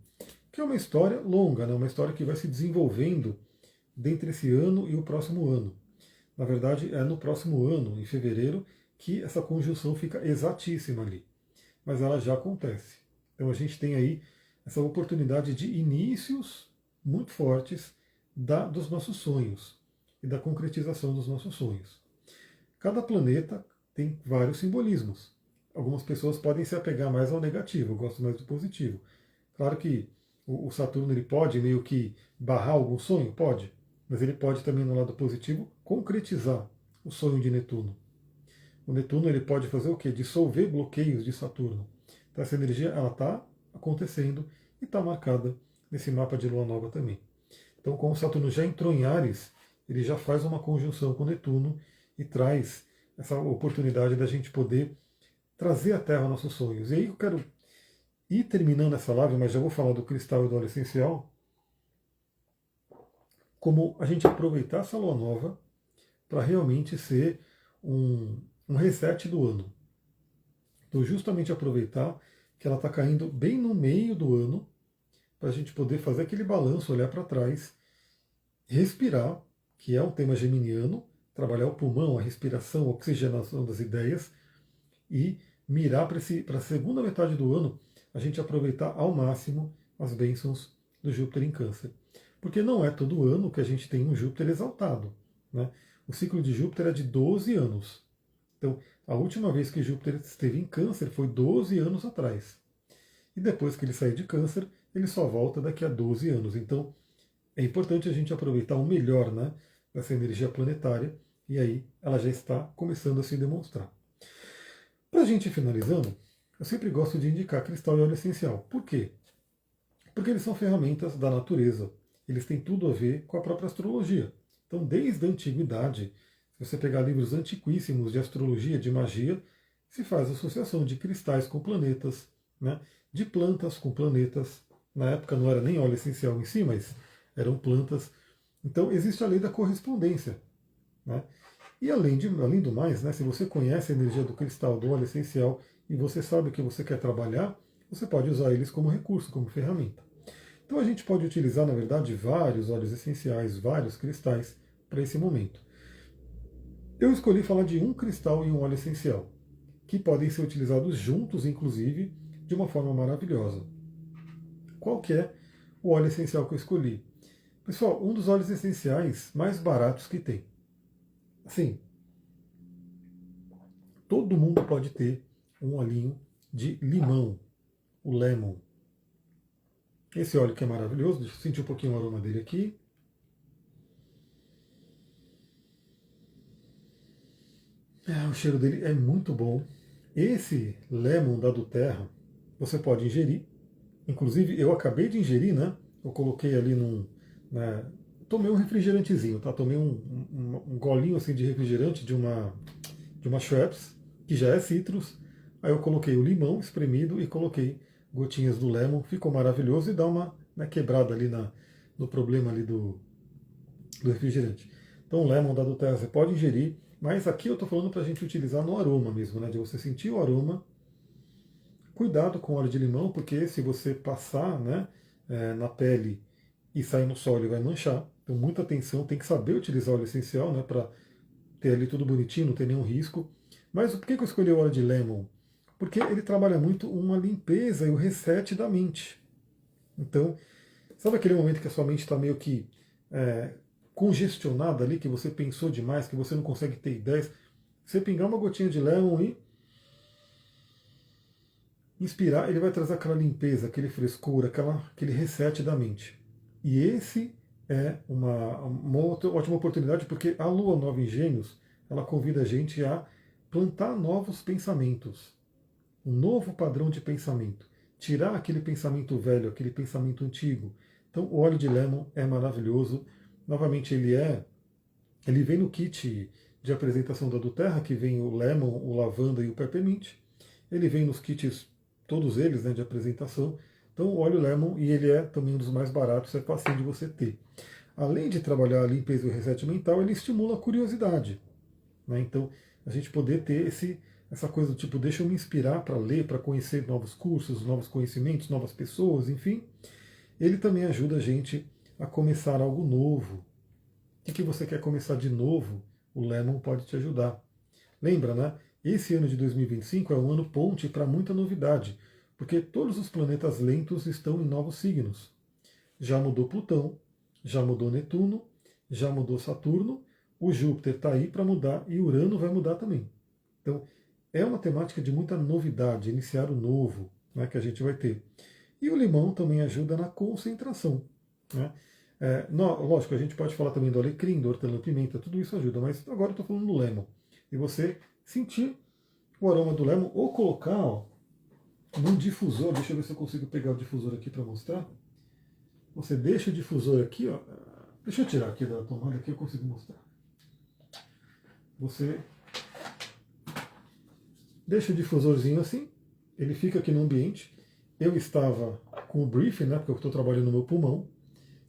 que é uma história longa, né? Uma história que vai se desenvolvendo dentre esse ano e o próximo ano. Na verdade, é no próximo ano, em fevereiro, que essa conjunção fica exatíssima ali. Mas ela já acontece. Então a gente tem aí essa oportunidade de inícios muito fortes dos nossos sonhos e da concretização dos nossos sonhos. Cada planeta tem vários simbolismos. Algumas pessoas podem se apegar mais ao negativo, eu gosto mais do positivo. Claro que o Saturno ele pode meio que barrar algum sonho? Pode. Mas ele pode também, no lado positivo, concretizar o sonho de Netuno. O Netuno ele pode fazer o quê? Dissolver bloqueios de Saturno. Então essa energia ela está acontecendo e está marcada nesse mapa de Lua Nova também. Então, como Saturno já entrou em Áries, ele já faz uma conjunção com Netuno e traz essa oportunidade da gente poder trazer à Terra nossos sonhos. E aí eu quero ir terminando essa live, mas já vou falar do cristal e do óleo essencial, como a gente aproveitar essa lua nova para realmente ser um reset do ano. Então, justamente aproveitar que ela está caindo bem no meio do ano, para a gente poder fazer aquele balanço, olhar para trás, respirar, que é um tema geminiano, trabalhar o pulmão, a respiração, a oxigenação das ideias, e mirar para a segunda metade do ano, a gente aproveitar ao máximo as bênçãos do Júpiter em Câncer. Porque não é todo ano que a gente tem um Júpiter exaltado. Né? O ciclo de Júpiter é de 12 anos. Então, a última vez que Júpiter esteve em Câncer foi 12 anos atrás. E depois que ele sair de Câncer, ele só volta daqui a 12 anos. Então, é importante a gente aproveitar o melhor, né, dessa energia planetária, e aí ela já está começando a se demonstrar. Para a gente ir finalizando, eu sempre gosto de indicar cristal e óleo essencial. Por quê? Porque eles são ferramentas da natureza. Eles têm tudo a ver com a própria astrologia. Então, desde a antiguidade, se você pegar livros antiquíssimos de astrologia, de magia, se faz associação de cristais com planetas, né, de plantas com planetas. Na época não era nem óleo essencial em si, mas eram plantas. Então, existe a lei da correspondência. Né? E além do mais, né, se você conhece a energia do cristal, do óleo essencial, e você sabe o que você quer trabalhar, você pode usar eles como recurso, como ferramenta. Então a gente pode utilizar, na verdade, vários óleos essenciais, vários cristais para esse momento. Eu escolhi falar de um cristal e um óleo essencial, que podem ser utilizados juntos, inclusive, de uma forma maravilhosa. Qual que é o óleo essencial que eu escolhi? Pessoal, um dos óleos essenciais mais baratos que tem. Assim, todo mundo pode ter um olhinho de limão, o lemon. Esse óleo que é maravilhoso, deixa eu sentir um pouquinho o aroma dele aqui. O cheiro dele é muito bom. Esse lemon da Terra, você pode ingerir. Inclusive, eu acabei de ingerir, né? Eu coloquei ali né, tomei um refrigerantezinho, tá? Tomei um golinho assim de refrigerante de uma Schweppes, que já é citrus. Aí eu coloquei o limão espremido e coloquei gotinhas do lemon. Ficou maravilhoso e dá uma, né, quebrada ali no problema ali do refrigerante. Então o lemon da Terra você pode ingerir, mas aqui eu estou falando para a gente utilizar no aroma mesmo, né? De você sentir o aroma. Cuidado com óleo de limão, porque se você passar, né, na pele e sair no sol, ele vai manchar. Então muita atenção, tem que saber utilizar óleo essencial, né, para ter ali tudo bonitinho, não ter nenhum risco. Mas por que eu escolhi o óleo de lemon? Porque ele trabalha muito uma limpeza e o reset da mente. Então, sabe aquele momento que a sua mente está meio que congestionada ali, que você pensou demais, que você não consegue ter ideias? Você pingar uma gotinha de lemon e inspirar, ele vai trazer aquela limpeza, aquele frescor, aquele reset da mente. E esse é uma outra ótima oportunidade, porque a Lua Nova em Gêmeos, ela convida a gente a plantar novos pensamentos, um novo padrão de pensamento, tirar aquele pensamento velho, aquele pensamento antigo. Então o óleo de lemon é maravilhoso. Novamente ele vem no kit de apresentação da Terra, que vem o lemon, o lavanda e o peppermint. Ele vem nos kits, todos eles, né, de apresentação. Então o óleo lemon, e ele é também um dos mais baratos, é fácil de você ter. Além de trabalhar a limpeza e o reset mental, ele estimula a curiosidade. Né? Então a gente poder ter essa coisa do tipo, deixa eu me inspirar para ler, para conhecer novos cursos, novos conhecimentos, novas pessoas, enfim. Ele também ajuda a gente a começar algo novo. O que você quer começar de novo? O Lemon pode te ajudar. Lembra, né? Esse ano de 2025 é um ano ponte para muita novidade, porque todos os planetas lentos estão em novos signos. Já mudou Plutão, já mudou Netuno, já mudou Saturno, o Júpiter está aí para mudar e Urano vai mudar também. Então, é uma temática de muita novidade, iniciar o novo, né, que a gente vai ter. E o limão também ajuda na concentração. Né? Lógico, a gente pode falar também do alecrim, do hortelã-pimenta, tudo isso ajuda, mas agora eu estou falando do lemon. E você sentir o aroma do lemon ou colocar num difusor, deixa eu ver se eu consigo pegar o difusor aqui para mostrar. Você deixa o difusor aqui, ó, deixa eu tirar aqui da tomada que eu consigo mostrar. Você deixa o difusorzinho assim, ele fica aqui no ambiente. Eu estava com o briefing, né, porque eu estou trabalhando no meu pulmão.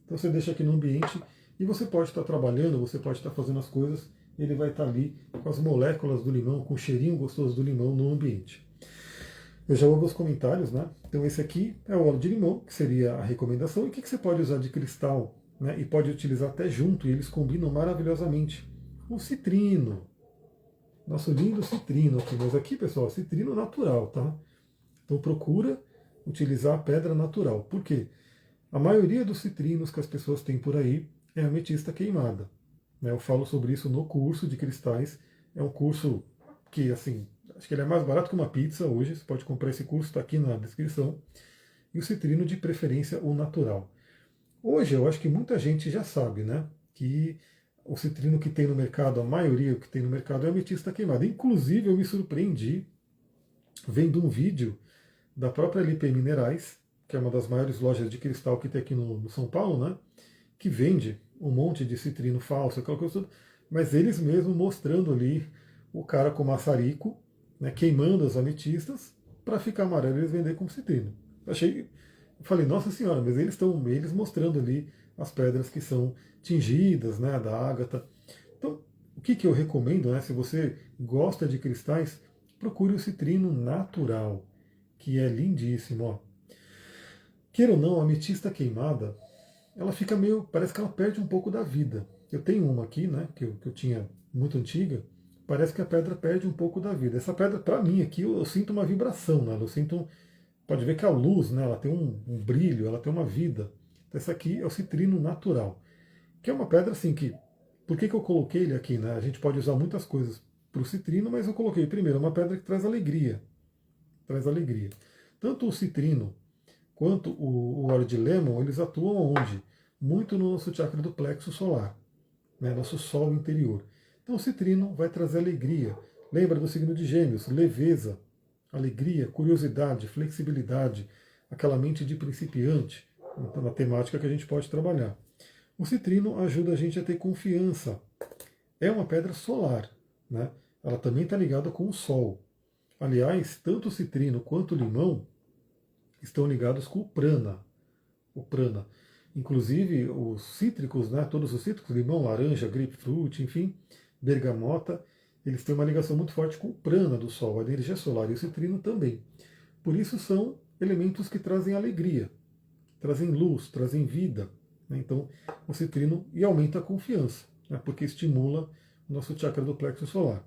Então você deixa aqui no ambiente e você pode estar trabalhando, você pode estar fazendo as coisas, ele vai estar ali com as moléculas do limão, com o cheirinho gostoso do limão no ambiente. Eu já ouvi os comentários, né? Então esse aqui é o óleo de limão, que seria a recomendação. E o que você pode usar de cristal, né? E pode utilizar até junto, e eles combinam maravilhosamente. O citrino. Nosso lindo citrino aqui. Mas aqui, pessoal, citrino natural, tá? Então procura utilizar a pedra natural. Por quê? A maioria dos citrinos que as pessoas têm por aí é ametista queimada. Né? Eu falo sobre isso no curso de cristais. É um curso que, assim, acho que ele é mais barato que uma pizza hoje. Você pode comprar esse curso, está aqui na descrição. E o citrino, de preferência, o natural. Hoje, eu acho que muita gente já sabe, né? Que o citrino que tem no mercado, a maioria que tem no mercado é ametista queimada. Inclusive, eu me surpreendi vendo um vídeo da própria LP Minerais, que é uma das maiores lojas de cristal que tem aqui no São Paulo, né? Que vende um monte de citrino falso, aquela coisa toda, mas eles mesmos mostrando ali o cara com maçarico, né, queimando as ametistas, para ficar amarelo e eles vender como citrino. Falei, nossa senhora, mas eles mostrando ali as pedras que são tingidas, né, da ágata. Então, o que eu recomendo, né, se você gosta de cristais, procure o citrino natural, que é lindíssimo. Ó. Queira ou não, a ametista queimada, ela fica meio, parece que ela perde um pouco da vida. Eu tenho uma aqui, né, que eu tinha muito antiga, parece que a pedra perde um pouco da vida. Essa pedra, para mim aqui, eu sinto uma vibração nela, eu sinto, pode ver que a luz, né, ela tem um brilho, ela tem uma vida. Então, essa aqui é o citrino natural, que é uma pedra assim que, por que eu coloquei ele aqui, né? A gente pode usar muitas coisas para o citrino, mas eu coloquei primeiro uma pedra que traz alegria, traz alegria. Tanto o citrino quanto o óleo de lemon, eles atuam onde? Muito no nosso chakra do plexo solar, né, nosso sol interior. Então o citrino vai trazer alegria. Lembra do signo de Gêmeos, leveza, alegria, curiosidade, flexibilidade, aquela mente de principiante, então, na temática que a gente pode trabalhar. O citrino ajuda a gente a ter confiança. É uma pedra solar, né? Ela também está ligada com o sol. Aliás, tanto o citrino quanto o limão estão ligados com o prana. O prana. Inclusive os cítricos, né, todos os cítricos, limão, laranja, grapefruit, enfim, bergamota, eles têm uma ligação muito forte com o prana do Sol, a energia solar, e o citrino também. Por isso são elementos que trazem alegria, trazem luz, trazem vida. Né? Então, o citrino e aumenta a confiança, né, porque estimula o nosso chakra do plexo solar.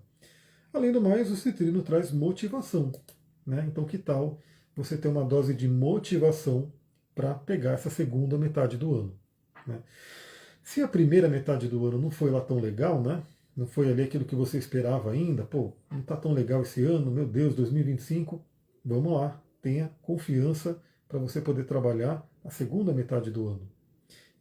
Além do mais, o citrino traz motivação. Né? Então, que tal você ter uma dose de motivação para pegar essa segunda metade do ano? Né? Se a primeira metade do ano não foi lá tão legal, né? Não foi ali aquilo que você esperava ainda, pô, não está tão legal esse ano, meu Deus, 2025, vamos lá, tenha confiança para você poder trabalhar a segunda metade do ano.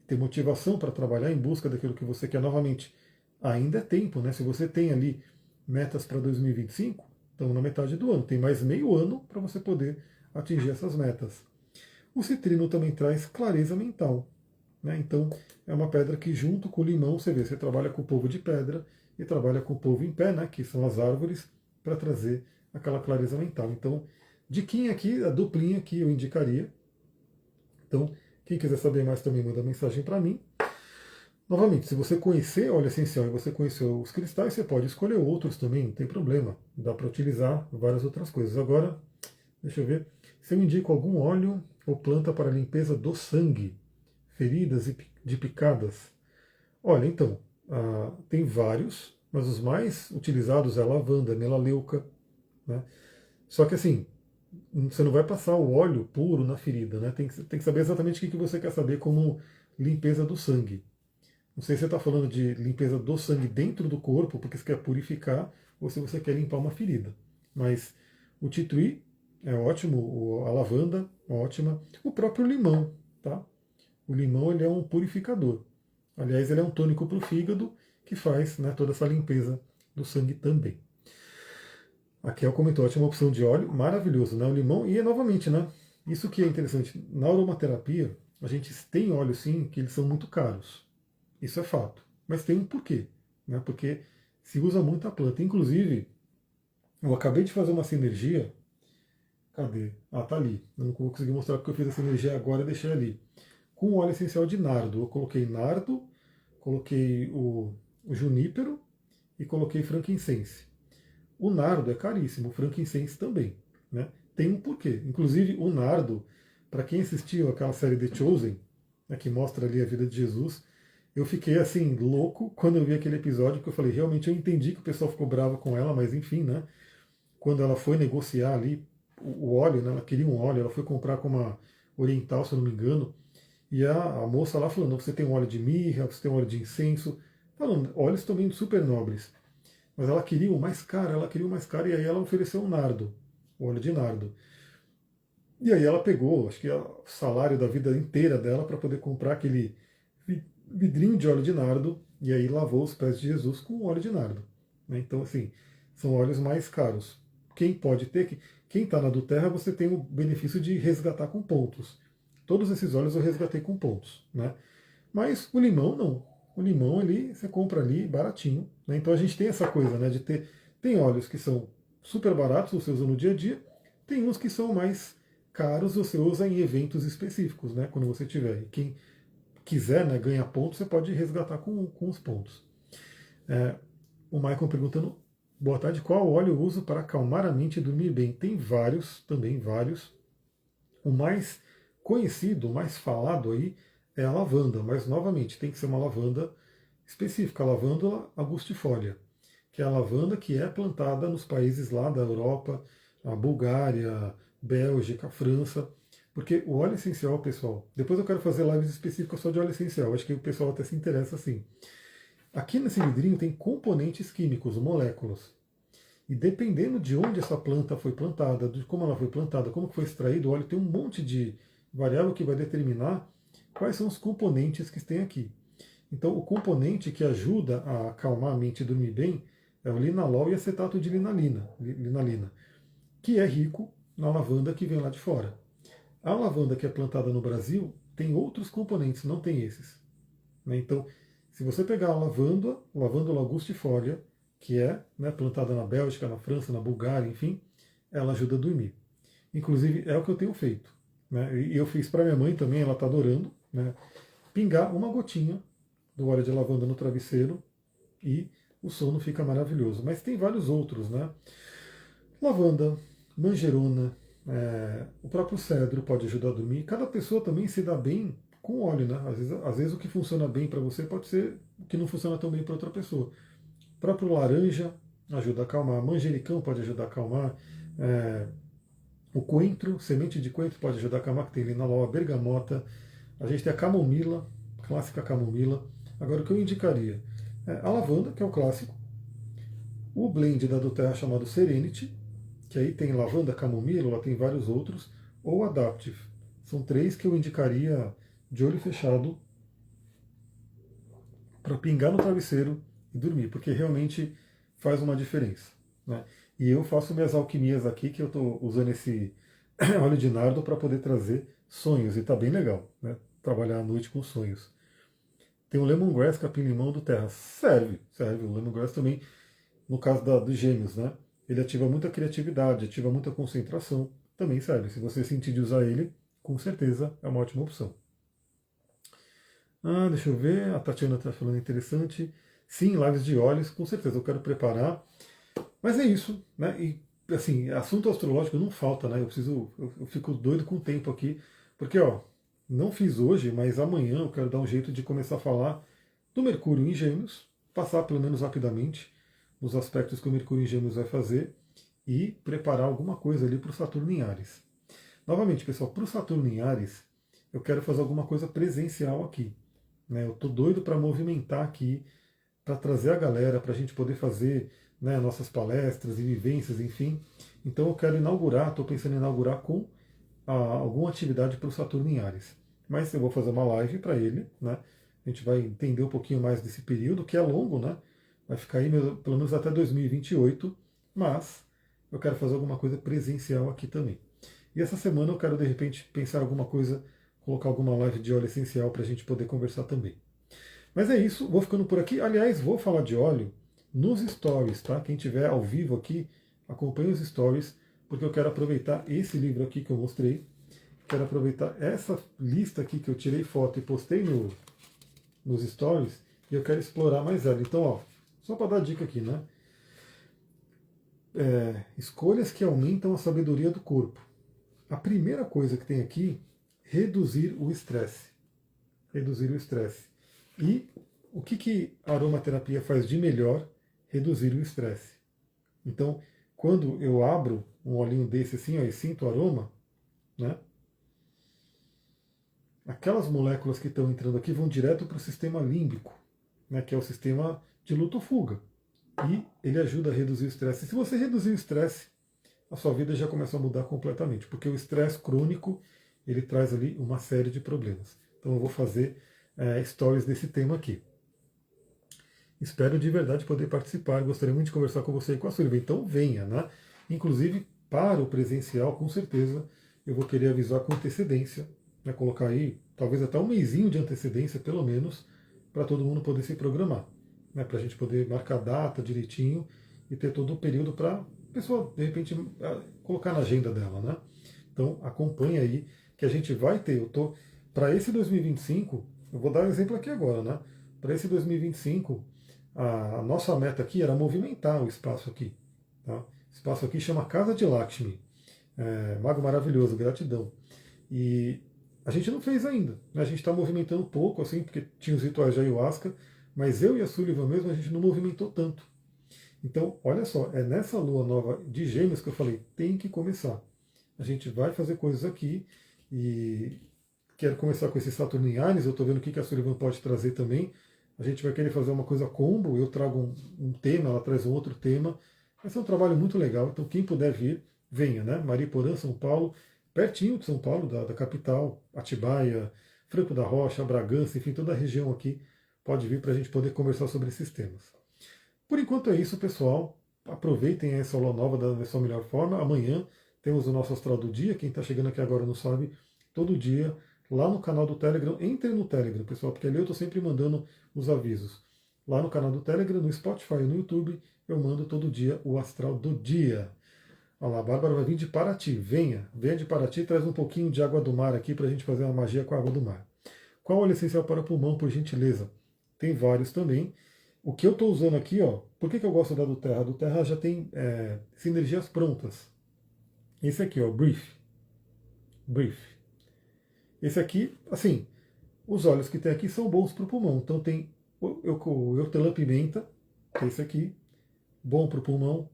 Ter motivação para trabalhar em busca daquilo que você quer novamente. Ainda é tempo, né? Se você tem ali metas para 2025, estamos na metade do ano, tem mais meio ano para você poder atingir essas metas. O citrino também traz clareza mental. Né? Então, é uma pedra que, junto com o limão, você vê, você trabalha com o povo de pedra e trabalha com o povo em pé, né? Que são as árvores, para trazer aquela clareza mental. Então, diquinha aqui, a duplinha que eu indicaria. Então, quem quiser saber mais também manda mensagem para mim. Novamente, se você conhecer óleo essencial e você conheceu os cristais, você pode escolher outros também, não tem problema. Dá para utilizar várias outras coisas. Agora, deixa eu ver. Se eu indico algum óleo ou planta para limpeza do sangue, feridas e de picadas. Olha, então, tem vários, mas os mais utilizados é a lavanda, a melaleuca. Né? Só que assim, você não vai passar o óleo puro na ferida, né? Tem que saber exatamente o que você quer saber como limpeza do sangue. Não sei se você está falando de limpeza do sangue dentro do corpo, porque você quer purificar, ou se você quer limpar uma ferida. Mas o tituí é ótimo, a lavanda, ótima. O próprio limão, tá? O limão ele é um purificador. Aliás, ele é um tônico para o fígado que faz, né, toda essa limpeza do sangue também. A Kel comentou, ótima opção de óleo, maravilhoso, né? O limão, e novamente, né? Isso que é interessante, na aromaterapia, a gente tem óleos sim que eles são muito caros. Isso é fato. Mas tem um porquê. Né? Porque se usa muito a planta. Inclusive, Eu acabei de fazer uma sinergia. Cadê? Ah, tá ali. Eu não vou conseguir mostrar porque eu fiz a sinergia agora e deixei ali. Com óleo essencial de nardo. Eu coloquei nardo, coloquei o junípero e coloquei frankincense. O nardo é caríssimo, o frankincense também. Né? Tem um porquê. Inclusive, o nardo, para quem assistiu aquela série The Chosen, né, que mostra ali a vida de Jesus, eu fiquei assim, louco quando eu vi aquele episódio, porque eu falei, realmente eu entendi que o pessoal ficou bravo com ela, mas enfim, né? Quando ela foi negociar ali o óleo, né, ela queria um óleo, ela foi comprar com uma oriental, se eu não me engano, e a moça lá falando, você tem um óleo de mirra, você tem um óleo de incenso, falando, óleos também super nobres. Mas ela queria o mais caro, ela queria o mais caro, e aí ela ofereceu um nardo, o óleo de nardo. E aí ela pegou, acho que o salário da vida inteira dela para poder comprar aquele vidrinho de óleo de nardo, e aí lavou os pés de Jesus com óleo de nardo. Né? Então, assim, são óleos mais caros. Quem pode ter, quem está na do Terra, você tem o benefício de resgatar com pontos. Todos esses óleos eu resgatei com pontos. Né? Mas o limão não. O limão ali, você compra ali baratinho. Né? Então a gente tem essa coisa, né, de ter. Tem óleos que são super baratos, você usa no dia a dia, tem uns que são mais caros, você usa em eventos específicos, né, quando você tiver. E quem quiser, né, ganhar pontos, você pode resgatar com os pontos. É, o Michael perguntando, boa tarde, qual óleo eu uso para acalmar a mente e dormir bem? Tem vários, também vários. O mais conhecido, o mais falado aí é a lavanda, mas novamente tem que ser uma lavanda específica, a lavanda angustifolia, que é a lavanda que é plantada nos países lá da Europa, a Bulgária, Bélgica, França, porque o óleo essencial, pessoal, depois eu quero fazer lives específicas só de óleo essencial, acho que o pessoal até se interessa assim. Aqui nesse vidrinho tem componentes químicos, moléculas. E dependendo de onde essa planta foi plantada, de como ela foi plantada, como foi extraído o óleo, tem um monte de variável que vai determinar quais são os componentes que tem aqui. Então, o componente que ajuda a acalmar a mente e dormir bem é o linalol e acetato de linalina, que é rico na lavanda que vem lá de fora. A lavanda que é plantada no Brasil tem outros componentes, não tem esses. Né? Então, se você pegar a lavanda angustifolia, que é, né, plantada na Bélgica, na França, na Bulgária, enfim, ela ajuda a dormir. Inclusive, é o que eu tenho feito. Né? E eu fiz para minha mãe também, ela está adorando. Né? Pingar uma gotinha do óleo de lavanda no travesseiro e o sono fica maravilhoso. Mas tem vários outros, né? Lavanda, manjerona, o próprio cedro pode ajudar a dormir. Cada pessoa também se dá bem com óleo, né? Às vezes o que funciona bem para você pode ser o que não funciona tão bem para outra pessoa. O próprio laranja ajuda a acalmar, manjericão pode ajudar a acalmar, o coentro, semente de coentro pode ajudar a acalmar, que tem linalool, a bergamota, a gente tem a camomila, clássica camomila. Agora o que eu indicaria? A lavanda, que é o clássico, o blend da doTERRA chamado Serenity, que aí tem lavanda, camomila, tem vários outros, ou Adaptive. São três que eu indicaria de olho fechado para pingar no travesseiro e dormir, porque realmente faz uma diferença. Né? E eu faço minhas alquimias aqui, que eu estou usando esse óleo de nardo para poder trazer sonhos, e está bem legal, né? Trabalhar à noite com sonhos. Tem o lemongrass, capim-limão do terra. Serve. O lemongrass também, no caso dos gêmeos, né? Ele ativa muita criatividade, ativa muita concentração. Também serve. Se você sentir de usar ele, com certeza é uma ótima opção. Deixa eu ver. A Tatiana está falando interessante. Sim, lives de óleos, com certeza eu quero preparar. Mas é isso, né? E assim, assunto astrológico não falta, né? Eu fico doido com o tempo aqui, porque ó, não fiz hoje, mas amanhã eu quero dar um jeito de começar a falar do Mercúrio em Gêmeos, passar pelo menos rapidamente os aspectos que o Mercúrio em Gêmeos vai fazer e preparar alguma coisa ali para o Saturno em Áries. Novamente, pessoal, para o Saturno em Áries, eu quero fazer alguma coisa presencial aqui. Né? Eu estou doido para movimentar aqui, para trazer a galera, para a gente poder fazer, né, nossas palestras e vivências, enfim. Então eu quero inaugurar, estou pensando em inaugurar com alguma atividade para o Saturno em Áries. Mas eu vou fazer uma live para ele, né? A gente vai entender um pouquinho mais desse período, que é longo, né? Vai ficar aí pelo menos até 2028, mas eu quero fazer alguma coisa presencial aqui também. E essa semana eu quero, de repente, pensar alguma coisa, colocar alguma live de óleo essencial para a gente poder conversar também. Mas é isso, vou ficando por aqui. Aliás, vou falar de óleo nos stories, tá? Quem tiver ao vivo aqui, acompanhe os stories, porque eu quero aproveitar esse livro aqui que eu mostrei, quero aproveitar essa lista aqui que eu tirei foto e postei nos stories, e eu quero explorar mais ela. Então, ó, só para dar dica aqui, né? Escolhas que aumentam a sabedoria do corpo. A primeira coisa que tem aqui, reduzir o estresse. Reduzir o estresse. E o que a aromaterapia faz de melhor? Reduzir o estresse. Então, quando eu abro um olhinho desse assim, ó, e sinto o aroma, né? Aquelas moléculas que estão entrando aqui vão direto para o sistema límbico, né, que é o sistema de luta ou fuga. E ele ajuda a reduzir o estresse. E se você reduzir o estresse, a sua vida já começa a mudar completamente, porque o estresse crônico, ele traz ali uma série de problemas. Então eu vou fazer stories desse tema aqui. Espero de verdade poder participar, gostaria muito de conversar com você e com a Sullivan, então venha, né? Inclusive, para o presencial, com certeza, eu vou querer avisar com antecedência, né? Colocar aí, talvez até um mesinho de antecedência, pelo menos, para todo mundo poder se programar, né? Para a gente poder marcar a data direitinho e ter todo o período para a pessoa, de repente, colocar na agenda dela, né? Então, acompanhe aí, que a gente vai ter, para esse 2025, eu vou dar um exemplo aqui agora, né? Para esse 2025, a nossa meta aqui era movimentar o espaço aqui. Tá? O espaço aqui chama Casa de Lakshmi. Mago maravilhoso, gratidão. E a gente não fez ainda. Né? A gente está movimentando pouco, assim, porque tinha os rituais de ayahuasca, mas eu e a Sullivan mesmo, a gente não movimentou tanto. Então, olha só, é nessa lua nova de Gêmeos que eu falei, tem que começar. A gente vai fazer coisas aqui e quero começar com esse Saturno em Ares, eu estou vendo o que a Sullivan pode trazer também. A gente vai querer fazer uma coisa combo, eu trago um tema, ela traz um outro tema. Vai ser um trabalho muito legal, então quem puder vir, venha, né? Mariporã, São Paulo, pertinho de São Paulo, da capital, Atibaia, Franco da Rocha, Bragança, enfim, toda a região aqui pode vir para a gente poder conversar sobre esses temas. Por enquanto é isso, pessoal. Aproveitem essa aula nova da sua melhor forma. Amanhã temos o nosso Astral do Dia. Quem está chegando aqui agora não sabe, todo dia, lá no canal do Telegram. Entre no Telegram, pessoal, porque ali eu estou sempre mandando os avisos. Lá no canal do Telegram, no Spotify e no YouTube, eu mando todo dia o Astral do Dia. Olha lá, a Bárbara vai vir de Paraty. Venha de Paraty, traz um pouquinho de água do mar aqui para a gente fazer uma magia com a água do mar. Qual óleo essencial para pulmão, por gentileza? Tem vários também. O que eu estou usando aqui, ó, por que eu gosto da do Terra? A do Terra já tem sinergias prontas. Esse aqui, ó, Brief. Esse aqui, assim, os óleos que tem aqui são bons para o pulmão. Então tem o hortelã-pimenta, que é esse aqui, bom para o pulmão.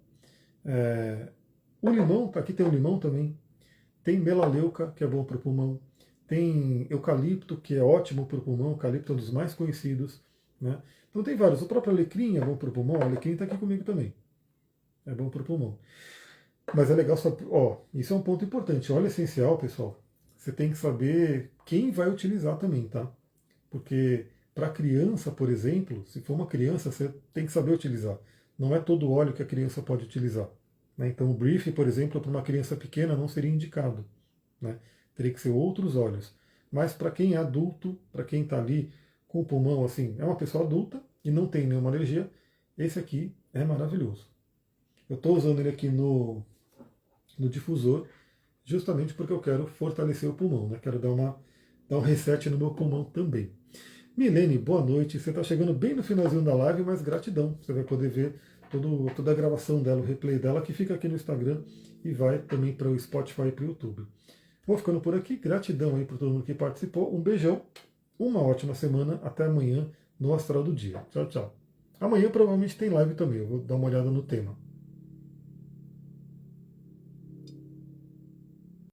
O limão, aqui tem o limão também. Tem melaleuca, que é bom para o pulmão. Tem eucalipto, que é ótimo para o pulmão. O eucalipto é um dos mais conhecidos. Né? Então tem vários. O próprio alecrim é bom para o pulmão. O alecrim está aqui comigo também. É bom para o pulmão. Mas é legal saber. Ó, isso é um ponto importante. Óleo essencial, pessoal. Você tem que saber quem vai utilizar também, tá? Porque para criança, por exemplo, se for uma criança, você tem que saber utilizar. Não é todo óleo que a criança pode utilizar. Né? Então o Brief, por exemplo, para uma criança pequena não seria indicado. Né? Teria que ser outros óleos. Mas para quem é adulto, para quem está ali com o pulmão, assim, é uma pessoa adulta e não tem nenhuma alergia, esse aqui é maravilhoso. Eu estou usando ele aqui no difusor, justamente porque eu quero fortalecer o pulmão, né? Quero dar um reset no meu pulmão também. Milene, boa noite. Você está chegando bem no finalzinho da live, mas gratidão. Você vai poder ver toda a gravação dela, o replay dela, que fica aqui no Instagram e vai também para o Spotify e para o YouTube. Vou ficando por aqui. Gratidão aí para todo mundo que participou. Um beijão, uma ótima semana. Até amanhã no Astral do Dia. Tchau, tchau. Amanhã provavelmente tem live também. Eu vou dar uma olhada no tema.